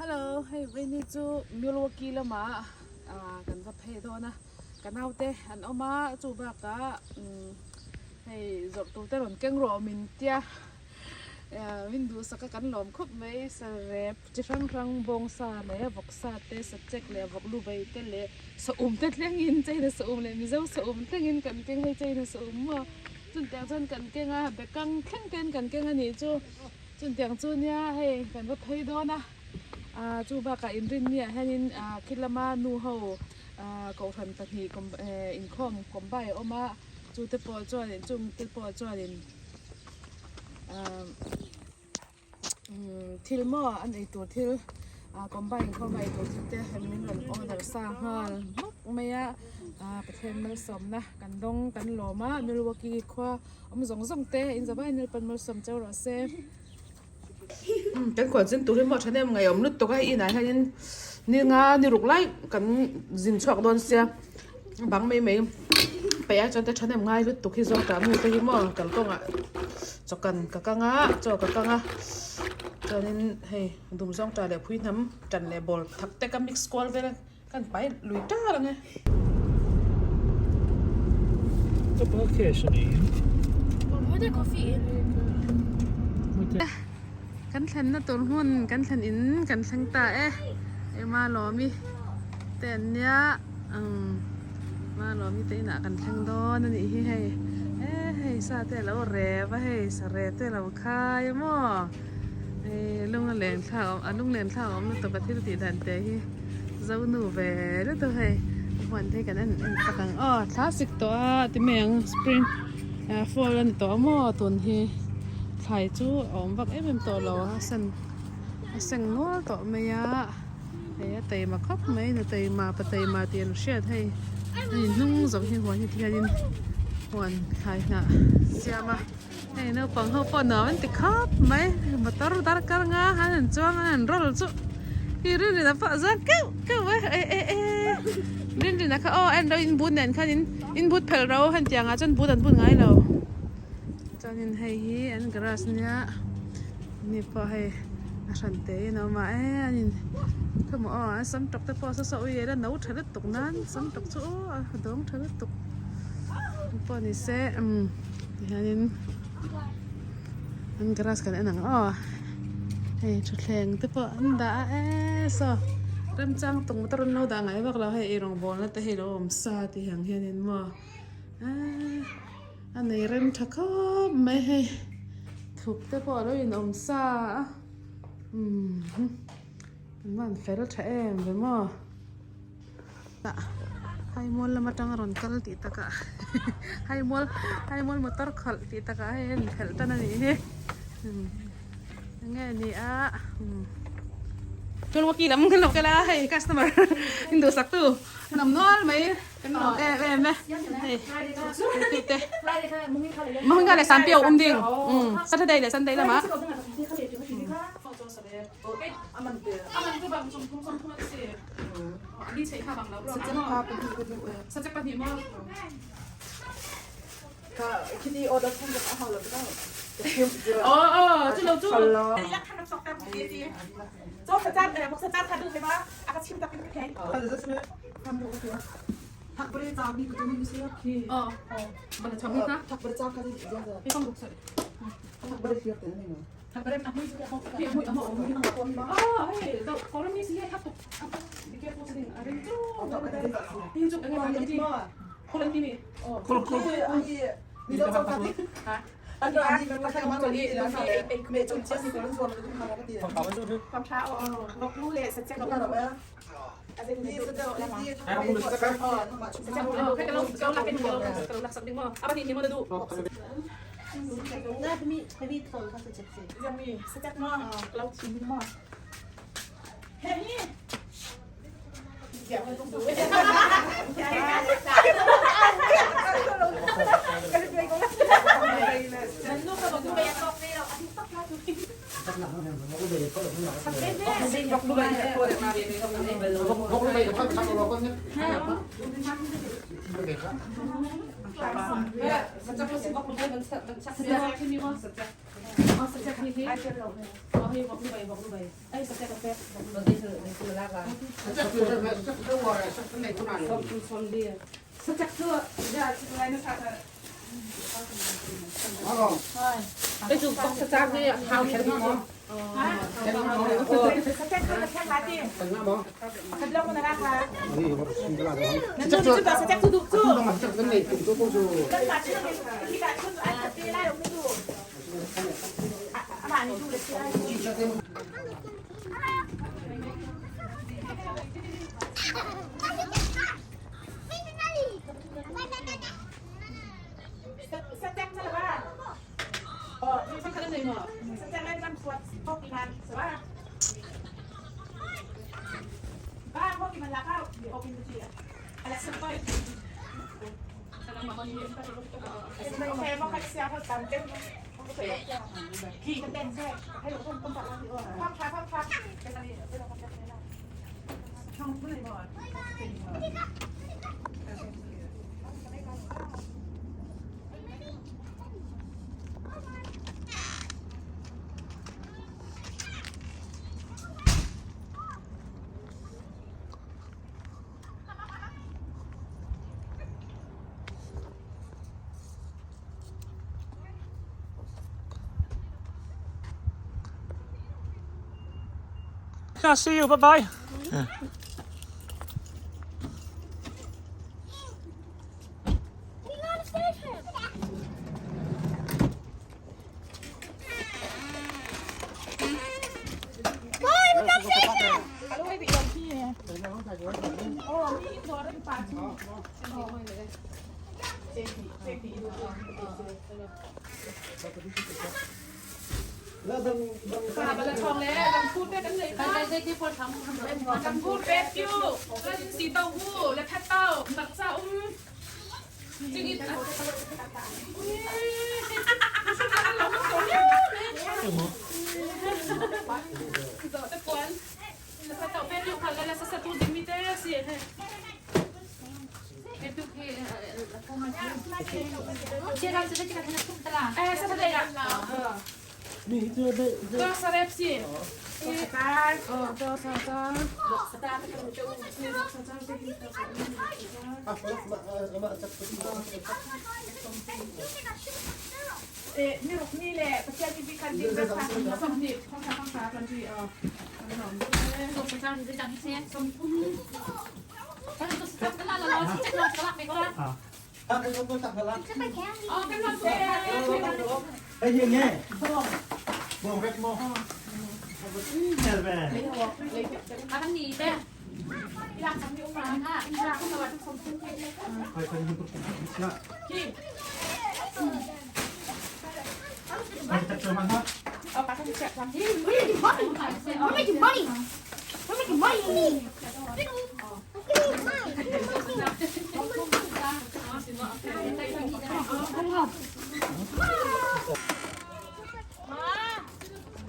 Hello, hey, bên này chú Milwaukee là mà cần gặp hệ thôi na, cần nào thế, anh ông má chú bác cả, hey, dọc tàu tàu keng rò mình tia, mình du sắc cái lom khúc mấy sa rep, chỉ răng bông sa lệ, vọc sa tê sa check lệ, vọc lu bay tê lệ, sa tê lệ in chơi là sa lệ, mình giàu sa tê in cần keng hay chơi là sa mà, chúng ta chân cần keng à, bé căng keng cần keng anh ấy chú, chúng ta chú nha, hey, cần gặp hệ thôi na. Chú ba cái in rin nha, hay khi mà nu hậu cầu thần tận hi com in com bài oma chú tiếp bỏ cho đến chung tiếp bỏ cho đến thil mò anh ấy tổ thil bài com bài tổ thil thế mình còn order sang ha mắc mấyประเทศมันสมนะกันดงกันหล่อมาไม่รู้ว่ากี่ขวาông tê in giờ bay nênเป็นมันสมเจ้าหรอเซ่ cái khoản dân tụi họ cho nên ngày ông nứt tụi cái này hay nên ni rục lại cần dình chọc đòn xe bằng mấy bé cho tới cho nên ngay nứt tụi khi do cả mua cái mà cần công ạ cho cần cả căng á cho nên hey đúng xong trà để phui nắm trần để bol thắc tới cái mix squall về cần phải lùi ra rồi nghe The vacation in. What the coffee in?กันทันนะตัวหุ่นกันทันอินกันทังตามาหลอมีแต่เนี้ยมาหลอมีแต่หน้ากันทังดอนนั่นนี่ให้ซาแต่เราแร่ว่าให้สะแร่แต่เราคายมั่วลุงเลี้ยงข้าวลุงเลี้ยงข้าวมันตัวประเทศตีดันแต่เจ้าหนูแหวนแล้วตัวให้วันที่กันนั่นตะกังคลาสสิกตัวที่เมียงสปริงฟอร์นตัวมั่วตัวนี้ไข่จูวักเป็นตัวเราสังนัวตัวเมียเตยมาครบไหมเตยมาปะเตยมาเตียนเชียดให้นุ่งสมที่หัวที่ที่ดินหัวไข่น่ะเสียมาเนื้อปังเขาปนมันติดครบไหมมาตรุดการงานหันจ้วงหันรอลจุที่เรื่องนี้นะฝ่าจะเก้าไว้เรื่องนี้นะค่ะอันเราอินบุญเนี่ยค่ะอินบุญเพลเราหันเตียงจนบุญง่ายเราจนให้อันกระสเนี่ยนี่พอให้ฉันเตะเนาะมานี่คือหมอสำตกแต่พอสาวๆยังแล้วเธอตกนั้นสำตกชั่วดงเธอตกพอนี่เซ่นี่อันกระสกันอันหนังให้ชุดแรงแต่พออันด่าสอเริ่มจังตรงตรงเราด่าไงบอกเราให้รองบอลแล้วแต่ให้เราซาที่ห่างเฮียนี่มั่วอันนี้เริ่มทักก็ไม่ให้ถูกแต่พอเราอินอมซามันเฟรชเองไปมั่วน่ะให้มอลมาจังรอนคัลติตะกะให้มอลมาตอร์คัลติตะกะให้เห็นตันนี่งั้นนี่จนว่ากี่ลำกันหรอกกันละให้ customer อินดูสักตู้น้ำนวลไหมกันหรอไหมให้ติดเตะมึงกันเลย3 เปียวดิ่งSaturday เลย Sunday ละมะมันก็บางชมทุ่งสินี่ใช้ข้าวบางแล้วสัจจะพาเป็นที่สัจจะปฏิมาก็คิดดีออเดอร์ทั้งหมดเอาเลยก็ได้จุเราจุนี่ละขนมสองแบบดีโจ๊กสัจจะพวกสัจจะทานดูใช่ไหมอาก็ชิมตักเป็นแพงทำดูก็คือทักบริจาคมีกุฏิมีเสียคีมันทำนี่นะทักบริจาคกันดีจังเลยไม่ต้องลุกใส่ทักบริจาคเป็นยังไงทักบริจาคไม่ใช่พี่มุ่ยคนบ้าเฮ้ยแต่เขาเริ่มมีเสียทักตุกดิเกพูดสิ่งอะไรจุ๊นี่จุ๊อะไรแบบนี้คนละที่นี่คนนี่จะทำอะไรฮะอันนี้มันทำมาตัวนี้แล้วเป็นเมจนเชื่อสิคนละส่วนเลยทุกครั้งก็ตีความมันดูทึความช้าลบลู่เลยสัจจะลบแล้วแบบอาจจะมีสัจจะแล้วมั้งสัจจะแค่เราลักเป็นเราลักสักนิดมั้งเอาไปทีนี้มาดูน่าจะมีไปวิ่งโซนเขาจะเจ็บสิยังมีสัจจะมั้งเราชิมมั้งเฮ้ยเดี๋ยวเราต้องดูสัจจะพูดสิ่งก็พูดได้มันชักเสียที่มีว่าสัจจะ อ๋อสเต็กนี่ที่เอาให้บอกดูไปไอ้สเต็กกาแฟบอกดูไปเถอะในคือลาบะสเต็กเถื่อนสเต็กเถื่อนสเต็กเถื่อนซอนเดียสเต็กเถื่อนอย่าอะไรนะคะไปจุกต้องสต็อกนี่ข้าวแข็งมั้งสเต็กคือแค่ร้านที่คัดเลือกคนละราคานั่นคือจุดสเต็กคือดุจุดนั่นมาที่การคืออันที่ได้เราไม่ดูอาหารนี่ดูเลยที่ได้สเต็กใช่ไหมอ๋อนี่สักครั้งหนึ่งเหรอสเต็กได้น้ำซอสพวกกินมันใช่ไหมบ้านพวกกินมันราคาเดี๋ยวเอากินดูสิอะไรสักหน่อยโอเคพวกใครเสียเขาตามเต้นขี่กันเต้นใช่ให้เราต้องตัดภาพเป็นอะไรเป็นเราทำได้ช่องเพื่อนบอด Yeah, see you. Bye bye.ค่ะบัลลังก์ทองแล้วลำพูดได้กันเลยค่ะได้ที่พอทำเป็นลำพูดเบสยูแล้วสีเต้าหู้และแพทเต้าหมักซาจริงๆเราไม่สนเนี่ยตะกวนแล้วแพทเต้าเป็นอยู่ค่ะแล้วสัตว์ตัวดิมิเตอร์สิเฮ้เอตุque Geral, você vai tirar na puta lá. essa daí Dos sarepsi. Dosนี่แหละประเทศที่คันดินราคาสมนิบข้างขากันที่Tô precisando de dar licença. Você tá falando lá, você tá falando agora. อ๋อเป็นวันเสาร์ ไอ้เหี้ยแง่มองแวกมองแค่แบบ A Vanni, beh. อยากทำที่อุ้มร้านค่ะอยากทำวันสมทุน ไปเป็นคนนะ ที่ ไปจับตัวมันครับ เอาปลาที่แฉะทำที่ We're making money. We're making money.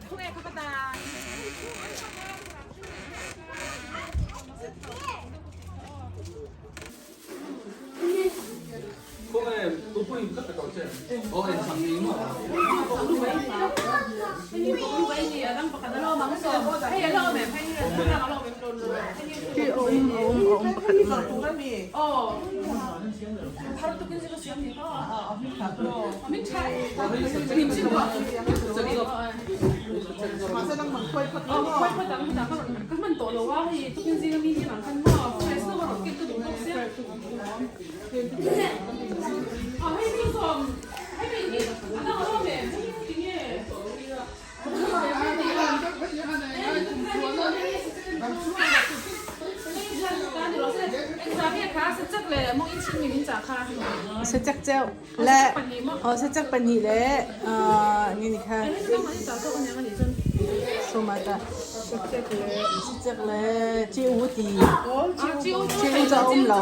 คุณเอกพัตตา Come dopo in questa cosa o è sanguino 살짝 짜และ살짝 반니และนี่ค่ะ소마다 살짝และ지우디 지우자 엄라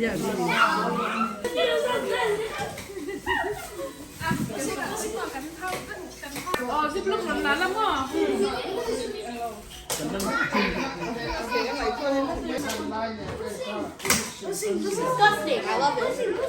야, Oh, si belum lalam mo. Disgusting. I love it.